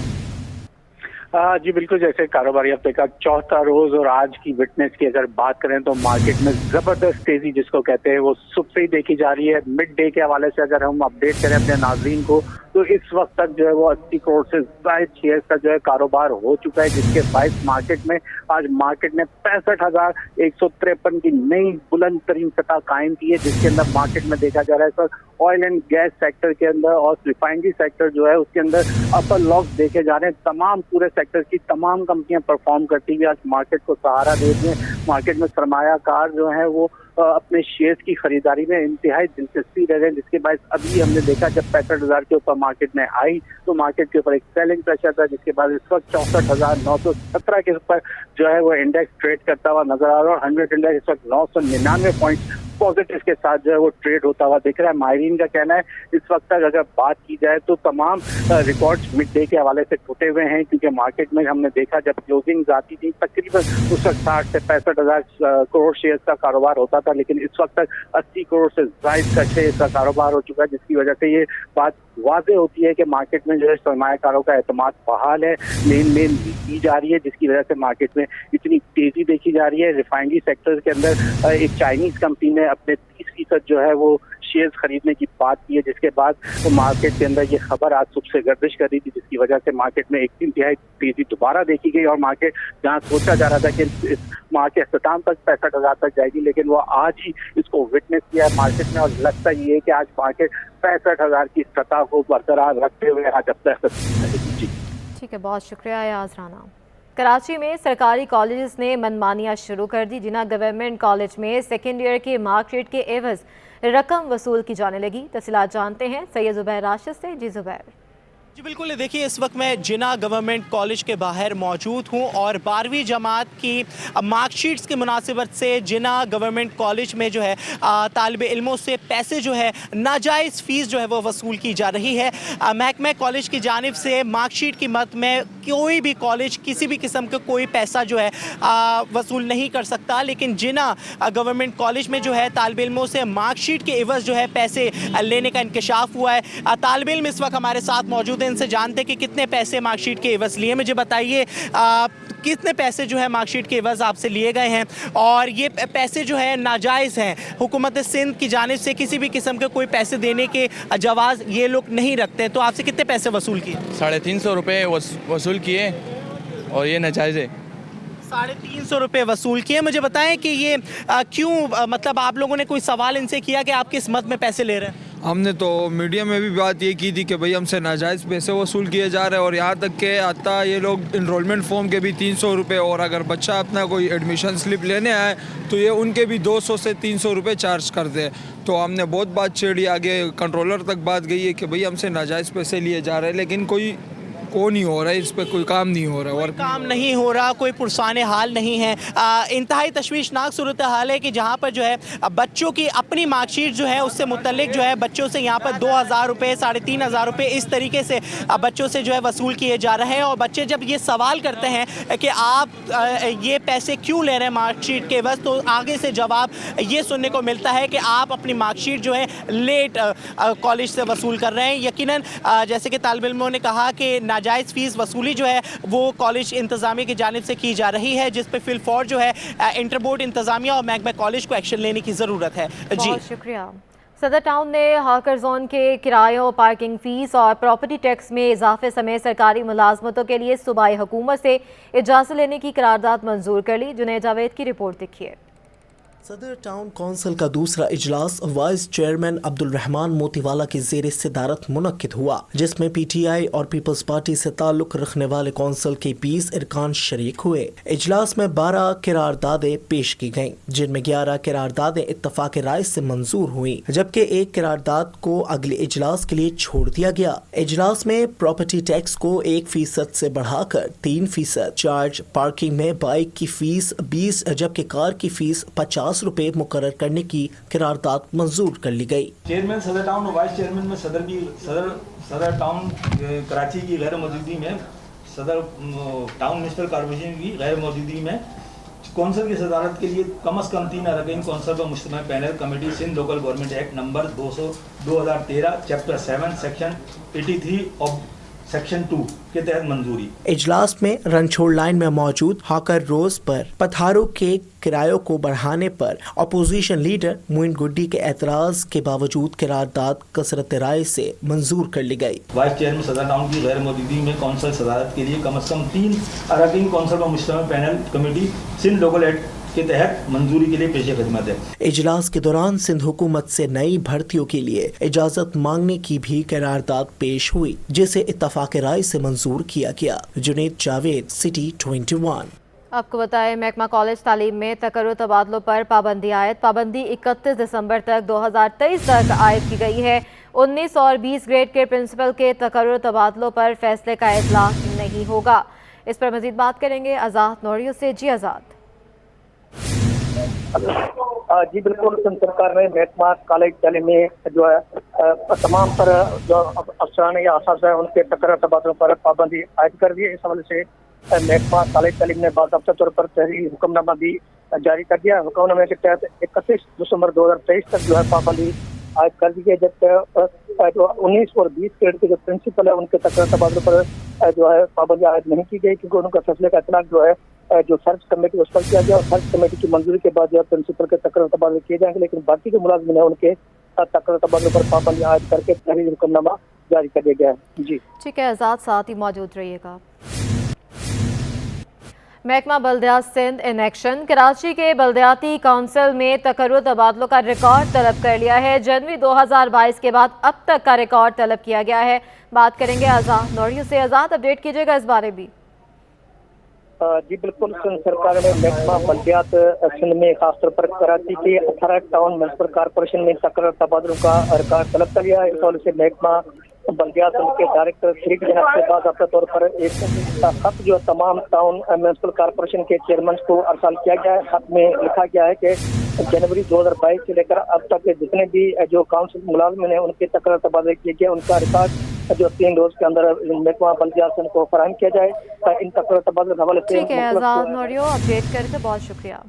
جی بالکل، جیسے کاروباری ہفتے کا چوتھا روز اور آج کی وٹنس کی اگر بات کریں تو مارکیٹ میں زبردست تیزی جس کو کہتے ہیں وہ صبح سے ہی دیکھی جا رہی ہے۔ مڈ ڈے کے حوالے سے اگر ہم اپڈیٹ کریں اپنے ناظرین کو تو اس وقت تک جو ہے وہ 80 کروڑ سے زائد شیئرز کا جو ہے کاروبار ہو چکا ہے، جس کے باعث مارکیٹ میں آج مارکیٹ نے 65,153 کی نئی بلند ترین سطح قائم کی ہے، جس کے اندر مارکیٹ میں دیکھا جا رہا ہے سر آئل اینڈ گیس سیکٹر کے اندر اور ریفائنری سیکٹر جو ہے اس کے اندر اپر لاکس دیکھے جا رہے ہیں۔ تمام پورے سیکٹر کی تمام کمپنیاں پرفارم کرتی ہوئی آج مارکیٹ کو سہارا دے رہی ہیں۔ مارکیٹ میں سرمایہ کار جو ہیں وہ اپنے شیئرز کی خریداری میں انتہائی دلچسپی رہ گئے، جس کے باعث ابھی ہم نے دیکھا جب 65,000 کے اوپر مارکیٹ میں آئی تو مارکیٹ کے اوپر ایک سیلنگ پریشر تھا، جس کے بعد اس وقت 64,917 کے اوپر جو ہے وہ انڈیکس ٹریڈ کرتا ہوا نظر آ رہا ہے، اور 100 انڈیکس اس وقت 999 پوائنٹس پازیٹیو کے ساتھ جو ہے وہ ٹریڈ ہوتا ہوا دکھ رہا ہے۔ ماہرین کا کہنا ہے اس وقت تک اگر بات کی جائے تو تمام ریکارڈز مڈ ڈے کے حوالے سے ٹوٹے ہوئے ہیں، کیونکہ مارکیٹ میں ہم نے دیکھا جب کلوزنگ آتی تھی تقریباً اس وقت 60 سے 65,000 کروڑ شیئرز کا کاروبار ہوتا تھا، لیکن اس وقت تک 80 کروڑ سے زائد کا شیئر کا کاروبار ہو چکا ہے، جس کی وجہ سے یہ بات واضح ہوتی ہے کہ مارکیٹ میں جو ہے سرمایہ کاروں کا اعتماد بحال ہے، لین کی جا رہی ہے، جس کی وجہ سے مارکیٹ میں اتنی تیزی دیکھی جا رہی ہے۔ ریفائنری سیکٹر کے اندر ایک چائنیز کمپنی نے اپنے 30% جو ہے وہ شیئرز خریدنے کی بات کی ہے، جس کے بعد مارکیٹ کے اندر یہ خبر آج صبح سے گردش کر رہی تھی، جس کی وجہ سے مارکیٹ میں ایک انتہائی تیزی دوبارہ دیکھی گئی، اور مارکیٹ جہاں سوچا جا رہا تھا کہ اس ماہ کے اختتام تک 65,000 تک جائے گی، لیکن وہ آج ہی اس کو وٹنس کیا ہے مارکیٹ میں، اور لگتا یہ ہے کہ آج مارکیٹ 65,000 کی سطح کو برقرار رکھتے ہوئے آج اب تک جی ٹھیک ہے، بہت شکریہ ایاز رانا۔ کراچی میں سرکاری کالجز نے منمانیاں شروع کر دی، جناح گورنمنٹ کالج میں سیکنڈ ایئر کے مارک شیٹ کے عوض رقم وصول کی جانے لگی۔ تفصیلات جانتے ہیں سید زبیر راشد سے۔ جی زبیر۔ جی بالکل، دیکھیے اس وقت میں جناح گورنمنٹ کالج کے باہر موجود ہوں اور 12ویں جماعت کی مارک شیٹس کی مناسبت سے جناح گورنمنٹ کالج میں جو ہے طالب علموں سے پیسے جو ہے ناجائز فیس جو ہے وہ وصول کی جا رہی ہے۔ محکمہ کالج کی جانب سے مارک شیٹ کی مد میں کوئی بھی کالج کسی بھی قسم کا کوئی پیسہ جو ہے وصول نہیں کر سکتا، لیکن جناح گورنمنٹ کالج میں جو ہے طالب علموں سے مارک شیٹ کے عوض جو ہے پیسے لینے کا انکشاف ہوا ہے۔ طالب علم اس وقت ہمارے ساتھ موجود ہیں، ان سے جانتے کہ کتنے پیسے مارک شیٹ کے عوض لیے۔ مجھے بتائیے کتنے پیسے جو ہے مارک شیٹ کے عوض آپ سے لیے گئے ہیں، اور یہ پیسے جو ہے ناجائز ہیں، حکومت سندھ کی جانب سے کسی بھی قسم کے کوئی پیسے دینے کے جواز یہ لوگ نہیں رکھتے، تو آپ سے کتنے پیسے وصول کیے؟ 350 روپے وصول کیے، اور یہ ناجائز ہے۔ 350 روپے وصول کیے۔ مجھے بتائیں کہ یہ کیوں، مطلب آپ لوگوں نے کوئی سوال ان سے کیا کہ آپ کس مد میں پیسے لے رہے ہیں؟ हमने तो मीडिया में भी बात ये की थी कि भाई हमसे नाजायज़ पैसे वसूल किए जा रहे हैं और यहाँ तक कि आता ये लोग इनरोलमेंट फॉर्म के भी 300 रुपये और अगर बच्चा अपना कोई एडमिशन स्लिप लेने आए तो ये उनके भी 200 से 300 रुपये चार्ज करते हैं। तो हमने बहुत बात छेड़ी, आगे कंट्रोलर तक बात गई है कि भाई हमसे नाजायज़ पैसे लिए जा रहे हैं, लेकिन कोई नहीं हो रहा है, इस पर कोई काम नहीं हो रहा है और काम नहीं हो रहा, कोई पुरसान हाल नहीं है। इंतहाई तशवीशनाक सूरत हाल है कि जहाँ पर जो है बच्चों की अपनी मार्कशीट जो है उससे मुतल्लिक जो है बच्चों से यहाँ पर 2000 रुपये 3500 रुपये इस तरीके से बच्चों से जो है वसूल किए जा रहे हैं। और बच्चे जब ये सवाल करते हैं कि आप ये पैसे क्यों ले रहे हैं मार्कशीट के बस, तो आगे से जवाब ये सुनने को मिलता है कि आप अपनी मार्कशीट जो है लेट कॉलेज से वसूल कर रहे हैं। यकीनन जैसे कि तालिब इल्मों ने कहा कि नाजायज़ फ़ीस वसूली जो है वो कॉलेज इंतज़ामिया की जानिब से की जा रही है, जिस पर फिलफौर जो है इंटर बोर्ड इंतज़ामिया और महकमा कॉलेज को एक्शन लेने की ज़रूरत है। जी बहुत शुक्रिया। सदर टाउन ने हाकर जोन के किरायों, पार्किंग फ़ीस और प्रॉपर्टी टैक्स में इजाफे समेत सरकारी मुलाजमतों के लिए सूबाई हुकूमत से इजाज़त लेने की करारदाद मंजूर कर ली। जुनैद जावेद की रिपोर्ट देखिए। सदर टाउन कौंसिल का दूसरा इजलास वाइस चेयरमैन अब्दुल रहमान मोतीवाला की ज़ेर सदारत मुनक्किद हुआ, जिसमें PTI और पीपल्स पार्टी से ताल्लुक रखने वाले कौंसिल के 20 अरकान शरीक हुए। इजलास में 12 करारदादें पेश की गयीं, जिनमें 11 करारदादें इत्तफाक राय से मंजूर हुई, जबकि एक करारदाद को अगले इजलास के लिए छोड़ दिया गया। इजलास में प्रॉपर्टी टैक्स को 1% से बढ़ाकर 3% चार्ज, पार्किंग में बाइक की फीस 20 जबकि कार की फीस 50 रुपए मुकर्रर करने की करारदाद मंजूर कर ली गई। चेयरमैन सदर टाउन और वाइस चेयरमैन में सदर टाउन कराची की गैर मौजूदगी में, सदर टाउन म्युनिसिपल कॉर्पोरेशन की गैर मौजूदगी में कौंसिल की सदारत के लिए कम से कम 3 अरकान कौंसिल व मुश्तमिल panel committee Sindh local government act number 2013 chapter 7 section 83 और सेक्शन 2 के तहत मंजूरी। इजलास में रनछोड़ लाइन में मौजूद हाकर रोज पर पत्थरों के किरायों को बढ़ाने पर अपोजिशन लीडर मोइन गुड्डी के एतराज के बावजूद करारदाद कसरत राय से मंजूर कर ली गई। वाइस चेयरमैन सदर टाउन की गैर मौजूदगी में कौंसिल सदारत के लिए कम से कम 3 अरकान कौंसिल व मुश्तमिल panel committee Sindh local act के तहत मंजूरी के लिए पेश खिदमत है। इजलास के दौरान सिंध हुकूमत से नई भर्तियों के लिए इजाजत मांगने की भी करारदाद पेश हुई, जिसे इत्तफाक राय से मंजूर किया गया। जुनैद जावेद, सिटी 21। आपको बताएं, महकमा कॉलेज तालीम में तकर्रुर तबादलों पर पाबंदी आयद। पाबंदी 31 दिसंबर तक 2023 तक आयद की गई है। 19 और 20 ग्रेड के प्रिंसिपल के तकर्रुर तबादलों पर फैसले का इतलाक नहीं होगा। इस पर मजीद बात करेंगे आज़ाद नौरियो से। जी आज़ाद। जी बिल्कुल, सरकार ने महकमा कॉलेज तालीम में जो है तमाम पर जो अफसरान या असास है उनके तकर्रुर तबादलों पर पाबंदी आयद कर दी है। इस हवाले से महकमा कॉलेज तालीम ने बाज़ाब्ता तौर पर तहरीरी हुक्मनामा भी जारी कर दिया। हुक्मनामे के तहत 31 दिसंबर 2023 तक जो है पाबंदी आयद कर दी गई, जबकि जो 19 और 20 ग्रेड के जो प्रिंसिपल है उनके तकर्रुर तबादलों पर जो है पाबंदी आयद नहीं की गई, क्योंकि उनका फैसले का इतलाक जो है जो सर्च कमेटी उस पर किया गया और सर्च कमेटी की मंजूरी के बाद जो है प्रिंसिपल के तकर्रुर तबादले किए जाएंगे, लेकिन बाकी जो मुलाजिम है उनके तकर्रुर तबादलों पर पाबंदी आयद करके तहरीरी हुक्मनामा जारी कर दिया गया है। जी ठीक है आज़ाद, साथ ही मौजूद रहिएगा। महकमा बल्दियात सिंध इन एक्शन। कराची के बल्दियाती काउंसिल में तकर्रुर तबादलों का रिकॉर्ड तलब कर लिया है। जनवरी 2022 के बाद अब तक का रिकॉर्ड तलब किया गया है। बात करेंगे आज़ाद नौरियो से। आज़ाद, अपडेट कीजिएगा इस बारे भी। जी बिल्कुल, सिंध सरकार ने महकमा बल्दियात सिंध में खासतौर पर कराची के 18 टाउन म्युनिसिपल कॉर्पोरेशन में तकर्रुर तबादलों का रिकॉर्ड तलब कर लिया है। इस हवाले से महकमा बल्दियात के डायरेक्टर शरीक जनाब के पास अपने तौर पर एक खत जो तमाम टाउन म्युनिसिपल कॉर्पोरेशन के चेयरमैन को अरसाल किया गया है। खत में लिखा गया है कि जनवरी 2022 से लेकर अब तक जितने भी जो काउंसिल मुलाजिम हैं उनके तकर्रुर तबादले किए गए, उनका रिकॉर्ड जो 3 रोज के अंदर महकमा बल्दियात को फराहम किया जाए। इन तकर्रुर तबादले के हवाले से ठीक है आज़ाद नौरियो, अपडेट करके बहुत शुक्रिया।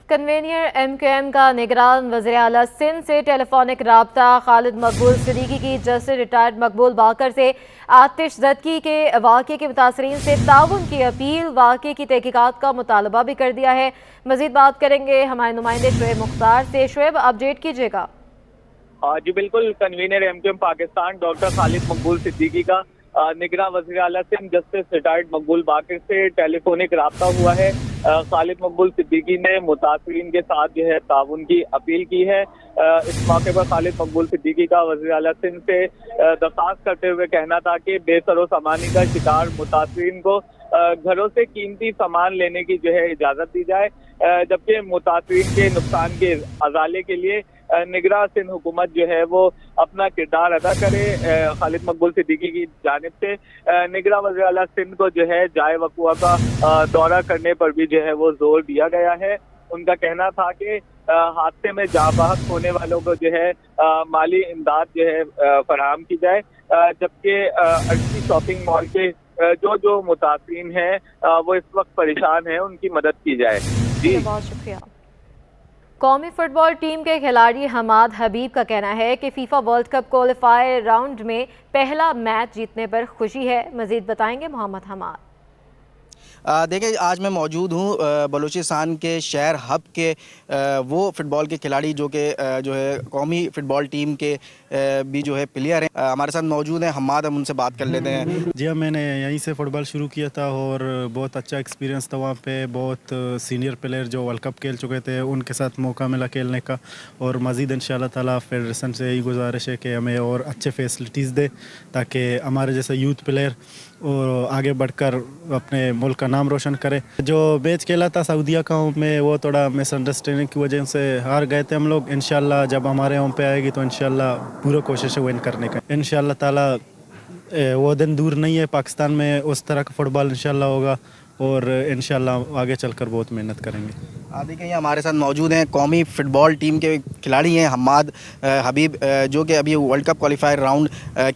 कन्वेनियर MQM का निगरान वज़ीर आला सिंध से टेलीफोनिक राब्ता। खालिद मकबूल सिद्दीकी की जस्टिस रिटायर्ड मकबूल बाकर से आतिश ज़दगी के वाक़े के मुतासरीन से ताउन की अपील। वाक़े की तहकीकात का मुतालबा भी कर दिया है। मज़ीद बात करेंगे हमारे नुमाइंदे शुएब मुख्तार से। शुएब, अपडेट कीजिएगा। जी बिल्कुल, convener MQM Pakistan doctor Khalid मकबूल सिद्दीकी का निगरां वज़ीर आला सिंध जस्टिस रिटायर्ड मकबूल बाकिर से टेलीफोनिक रब्ता हुआ है। खालिद मकबूल सिद्दीकी ने मुतासरीन के साथ जो है ताउन की अपील की है। इस मौके पर खालिद मकबूल सिद्दीकी का वज़ीर आला सिंध से दरख्वास्त करते हुए कहना था कि बेसरो सामानी का शिकार मुतासरीन को घरों से कीमती सामान लेने की जो है इजाज़त दी जाए, जबकि मुतासरीन के नुकसान के अजाले के लिए निगरां सिंध हुकूमत जो है वो अपना किरदार अदा करे। खालिद मकबूल सिद्दीकी की जानिब से निगरां वज़ीर आला सिंध को जो है जाए वक़ुआ का दौरा करने पर भी जो है वो जोर दिया गया है। उनका कहना था कि हादसे में जाँ बहक होने वालों को जो है माली इमदाद जो है फराहम की जाए, जबकि अर्शी शॉपिंग मॉल के जो मुतासरीन हैं वो इस वक्त परेशान हैं, उनकी मदद की जाए। जी बहुत शुक्रिया। कौमी फुटबॉल टीम के खिलाड़ी हमाद हबीब का कहना है कि FIFA world cup qualifier round में पहला मैच जीतने पर खुशी है। मजीद बताएंगे मोहम्मद हमाद। देखिए, आज मैं मौजूद हूँ बलूचिस्तान के शहर हब के वो फ़ुटबॉल के खिलाड़ी जो है कौमी फ़ुटबॉल टीम के भी जो है प्लेयर हैं। हमारे साथ मौजूद हैं हमाद, हम उनसे बात कर लेते हैं। जी हाँ, मैंने यहीं से फ़ुटबॉल शुरू किया था और बहुत अच्छा एक्सपीरियंस था वहाँ पे। बहुत सीनियर प्लेयर जो वर्ल्ड कप खेल चुके थे उनके साथ मौका मिला खेलने का, और मज़ीद इंशाअल्लाह ताला फेडरेशन से यही गुजारिश है कि हमें और अच्छे फैसिलिटीज़ दे ताकि हमारे जैसे यूथ प्लेयर और आगे बढ़कर अपने मुल्क का नाम रोशन करे। जो मैच खेला था सऊदीया का में वो थोड़ा मिसअंडरस्टैंडिंग की वजह से हार गए थे हम लोग। इंशाल्लाह जब हमारे होम पे आएगी तो इंशाल्लाह पूरा कोशिश है विन करने का। इंशाल्लाह ताला वो दिन दूर नहीं है, पाकिस्तान में उस तरह का फुटबॉल इंशाल्लाह होगा और इंशाल्लाह आगे चलकर बहुत मेहनत करेंगे। देखिए, हमारे साथ मौजूद हैं कौमी फ़ुटबॉल टीम के खिलाड़ी हैं हमाद हबीब, जो कि अभी वर्ल्ड कप क्वालिफायर राउंड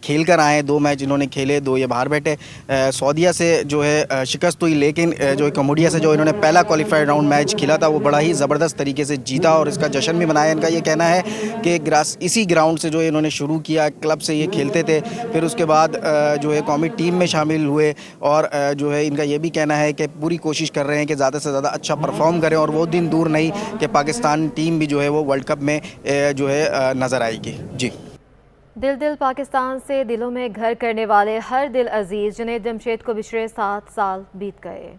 खेल कर आए हैं। 2 मैच इन्होंने खेले, 2 ये बाहर बैठे। सऊदीया से जो है शिकस्त हुई, लेकिन जो कम्बोडिया से जो इन्होंने पहला क्वालिफायर राउंड मैच खेला था वो बड़ा ही ज़बरदस्त तरीके से जीता और इसका जश्न भी मनाया। इनका ये कहना है कि इसी ग्राउंड से जो इन्होंने शुरू किया, क्लब से ये खेलते थे, फिर उसके बाद जो है कौमी टीम में शामिल हुए और जो है इनका ये भी कहना है कि पूरी कोशिश कर रहे हैं कि ज़्यादा से ज़्यादा अच्छा परफॉर्म करें और वो दिन दूर नहीं कि पाकिस्तान टीम भी जो है वो वर्ल्ड कप में जो है नज़र आएगी। जी, दिल पाकिस्तान से दिलों में घर करने वाले हर दिल अजीज जुनैद जमशेद को पिछले 7 साल बीत गए।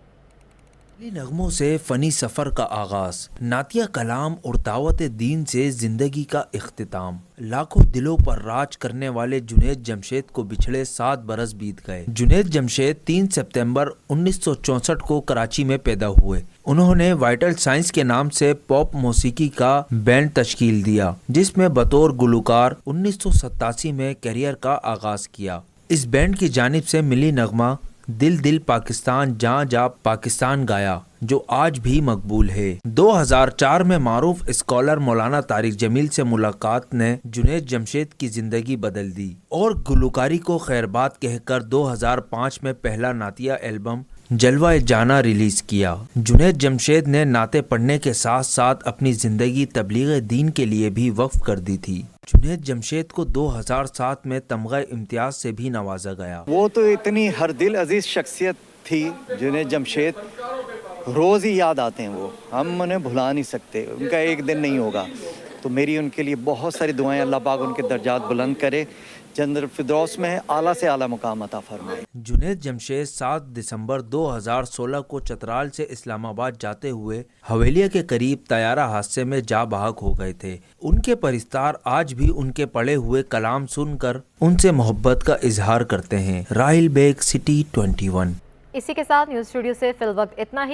नगमों से फ़नी सफ़र का आगाज़, नातिया कलाम और दावत दीन से ज़िंदगी का इख्तिताम। लाखों दिलों पर राज करने वाले जुनैद जमशेद को पिछले 7 बरस बीत गए। जुनैद जमशेद 3 सितंबर 1964 को कराची में पैदा हुए। उन्होंने वाइटल साइंस के नाम से पॉप मौसीकी का बैंड तश्कील दिया, जिसमें बतौर गुलकार 1987 में करियर का आगाज़ किया। इस बैंड की जानिब से मिली नगमा दिल दिल पाकिस्तान जहाँ जा पाकिस्तान गाया, जो आज भी मकबूल है। 2004 में मारूफ स्कॉलर मौलाना तारिक जमील से मुलाकात ने जुनैद जमशेद की जिंदगी बदल दी और गुलकारी को खैरबाद कहकर 2005 में पहला नातिया एल्बम जलवा जाना रिलीज किया। जुनैद जमशेद ने नाते पढ़ने के साथ साथ अपनी जिंदगी तबलीग दीन के लिए भी वक्फ कर दी थी। जुनैद जमशेद को 2007 में तमगा इम्तियाज से भी नवाजा गया। वो तो इतनी हर दिल अजीज शख्सियत थी जुनैद जमशेद, रोज़ ही याद आते हैं वो, हम उन्हें भुला नहीं सकते, उनका एक दिन नहीं होगा। तो मेरी उनके लिए बहुत सारी दुआएं, अल्लाह पाक उनके दर्जात बुलंद करे, जन्नत फिरदौस में आला से आला मुकाम अता फरमाए। जुनैद जमशेद 7 दिसंबर 2016 को चतराल से इस्लामाबाद जाते हुए हवेलिया के करीब तैयारा हादसे में जा बहक हो गए थे। उनके परिस्तार आज भी उनके पढ़े हुए कलाम सुनकर उनसे मोहब्बत का इजहार करते हैं। राहिल बेग, सिटी 21। इसी के साथ न्यूज़ स्टूडियो से फिल वक्त इतना ही।